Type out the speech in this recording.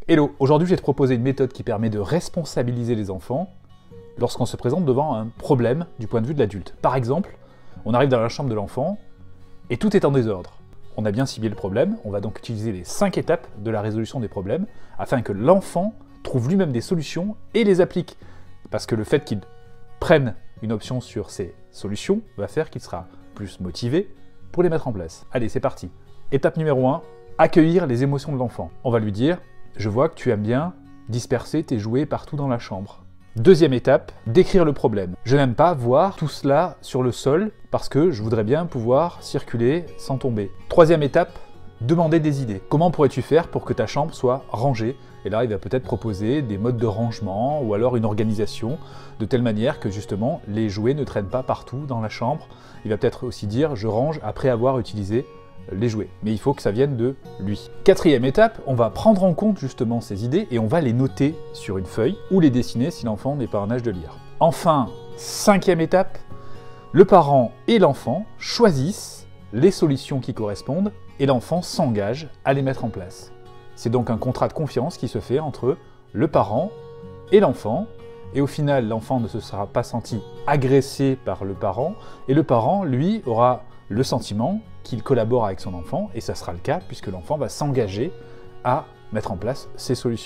Hello, aujourd'hui je vais te proposer une méthode qui permet de responsabiliser les enfants lorsqu'on se présente devant un problème du point de vue de l'adulte. Par exemple, on arrive dans la chambre de l'enfant et tout est en désordre. On a bien ciblé le problème, on va donc utiliser les 5 étapes de la résolution des problèmes afin que l'enfant trouve lui-même des solutions et les applique. Parce que le fait qu'il prenne une option sur ces solutions va faire qu'il sera plus motivé pour les mettre en place. Allez, c'est parti. Étape numéro 1, accueillir les émotions de l'enfant. On va lui dire: je vois que tu aimes bien disperser tes jouets partout dans la chambre. Deuxième étape, décrire le problème. Je n'aime pas voir tout cela sur le sol parce que je voudrais bien pouvoir circuler sans tomber. Troisième étape, demander des idées. Comment pourrais-tu faire pour que ta chambre soit rangée? Et là, il va peut-être proposer des modes de rangement ou alors une organisation de telle manière que justement les jouets ne traînent pas partout dans la chambre. Il va peut-être aussi dire: je range après avoir utilisé les jouets. Mais il faut que ça vienne de lui. Quatrième étape, on va prendre en compte justement ces idées et on va les noter sur une feuille ou les dessiner si l'enfant n'est pas en âge de lire. Enfin, cinquième étape, le parent et l'enfant choisissent les solutions qui correspondent et l'enfant s'engage à les mettre en place. C'est donc un contrat de confiance qui se fait entre le parent et l'enfant, et au final, l'enfant ne se sera pas senti agressé par le parent, et le parent, lui, aura le sentiment qu'il collabore avec son enfant, et ça sera le cas puisque l'enfant va s'engager à mettre en place ces solutions.